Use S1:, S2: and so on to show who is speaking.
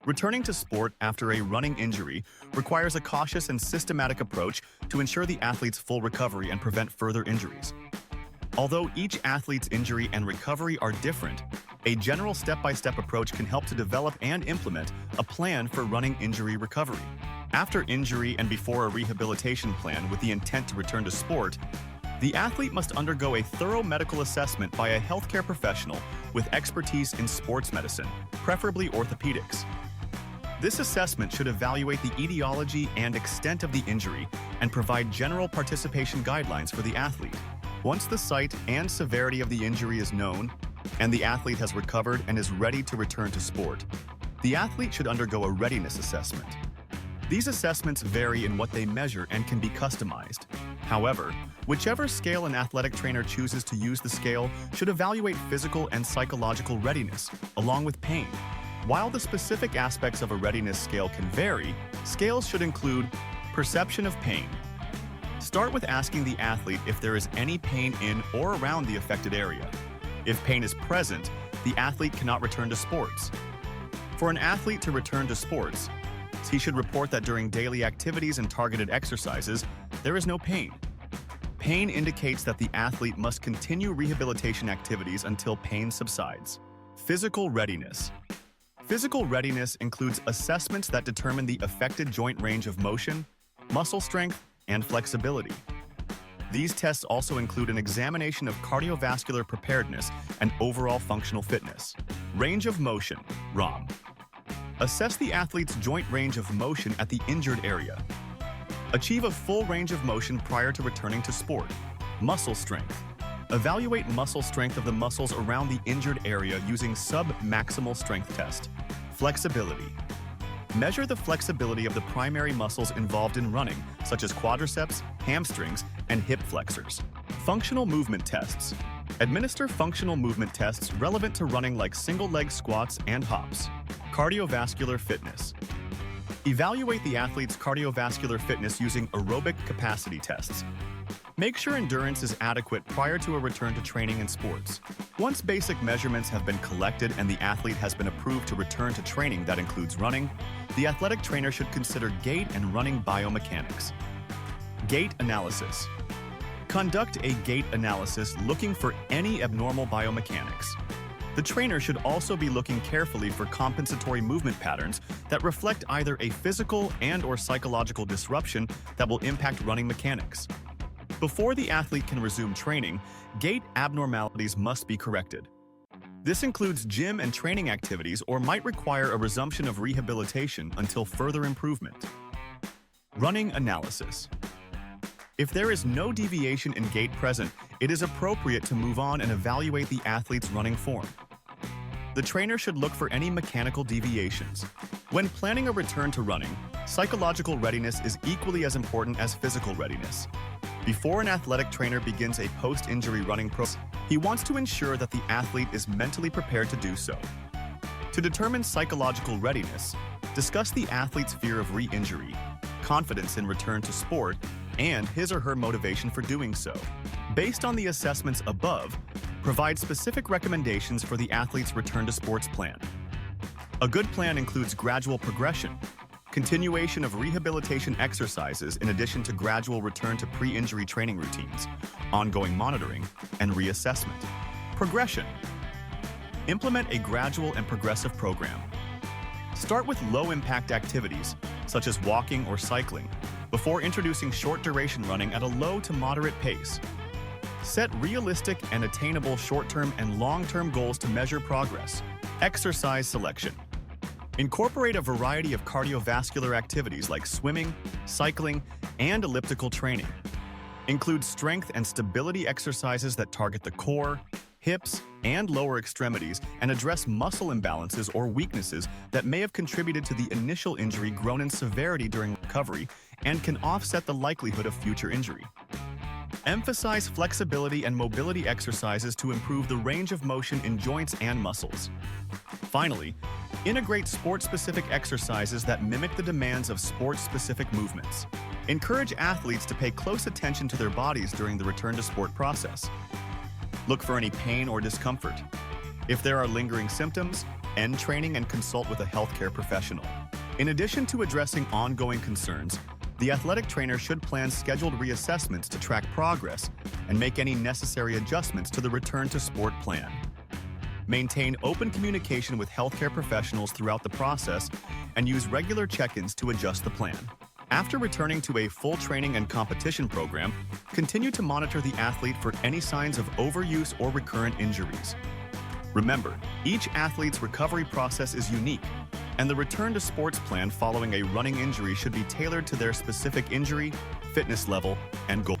S1: Returning to sport after a running injury requires a cautious and systematic approach to ensure the athlete's full recovery and prevent further injuries. Although each athlete's injury and recovery are different, a general step-by-step approach can help to develop and implement a plan for running injury recovery. After injury and before a rehabilitation plan with the intent to return to sport, the athlete must undergo a thorough medical assessment by a healthcare professional with expertise in sports medicine, preferably orthopedics. This assessment should evaluate the etiology and extent of the injury and provide general participation guidelines for the athlete. Once the site and severity of the injury is known, and the athlete has recovered and is ready to return to sport, the athlete should undergo a readiness assessment. These assessments vary in what they measure and can be customized. However, whichever scale an athletic trainer chooses to use, the scale should evaluate physical and psychological readiness, along with pain. While the specific aspects of a readiness scale can vary, scales should include perception of pain. Start with asking the athlete if there is any pain in or around the affected area. If pain is present, the athlete cannot return to sports. For an athlete to return to sports, he should report that during daily activities and targeted exercises, there is no pain. Pain indicates that the athlete must continue rehabilitation activities until pain subsides. Physical readiness. Physical readiness includes assessments that determine the affected joint range of motion, muscle strength, and flexibility. These tests also include an examination of cardiovascular preparedness and overall functional fitness. Range of motion, ROM. Assess the athlete's joint range of motion at the injured area. Achieve a full range of motion prior to returning to sport. Muscle strength. Evaluate muscle strength of the muscles around the injured area using sub-maximal strength test. Flexibility. Measure the flexibility of the primary muscles involved in running, such as quadriceps, hamstrings, and hip flexors. Functional movement tests. Administer functional movement tests relevant to running like single-leg squats and hops. Cardiovascular fitness. Evaluate the athlete's cardiovascular fitness using aerobic capacity tests. Make sure endurance is adequate prior to a return to training and sports. Once basic measurements have been collected and the athlete has been approved to return to training that includes running, the athletic trainer should consider gait and running biomechanics. Gait analysis. Conduct a gait analysis looking for any abnormal biomechanics. The trainer should also be looking carefully for compensatory movement patterns that reflect either a physical and/or psychological disruption that will impact running mechanics. Before the athlete can resume training, gait abnormalities must be corrected. This includes gym and training activities or might require a resumption of rehabilitation until further improvement. Running analysis. If there is no deviation in gait present, it is appropriate to move on and evaluate the athlete's running form. The trainer should look for any mechanical deviations. When planning a return to running, psychological readiness is equally as important as physical readiness. Before an athletic trainer begins a post-injury running process, he wants to ensure that the athlete is mentally prepared to do so. To determine psychological readiness, discuss the athlete's fear of re-injury, confidence in return to sport, and his or her motivation for doing so. Based on the assessments above, provide specific recommendations for the athlete's return to sports plan. A good plan includes gradual progression, continuation of rehabilitation exercises in addition to gradual return to pre-injury training routines, ongoing monitoring, and reassessment. Progression. Implement a gradual and progressive program. Start with low-impact activities, such as walking or cycling, before introducing short-duration running at a low to moderate pace. Set realistic and attainable short-term and long-term goals to measure progress. Exercise selection. Incorporate a variety of cardiovascular activities like swimming, cycling, and elliptical training. Include strength and stability exercises that target the core, hips, and lower extremities and address muscle imbalances or weaknesses that may have contributed to the initial injury grown in severity during recovery and can offset the likelihood of future injury. Emphasize flexibility and mobility exercises to improve the range of motion in joints and muscles. Finally, integrate sport-specific exercises that mimic the demands of sport-specific movements. Encourage athletes to pay close attention to their bodies during the return-to-sport process. Look for any pain or discomfort. If there are lingering symptoms, end training and consult with a healthcare professional. In addition to addressing ongoing concerns, the athletic trainer should plan scheduled reassessments to track progress and make any necessary adjustments to the return to sport plan. Maintain open communication with healthcare professionals throughout the process and use regular check-ins to adjust the plan. After returning to a full training and competition program, continue to monitor the athlete for any signs of overuse or recurrent injuries. Remember, each athlete's recovery process is unique, and the return to sports plan following a running injury should be tailored to their specific injury, fitness level, and goal.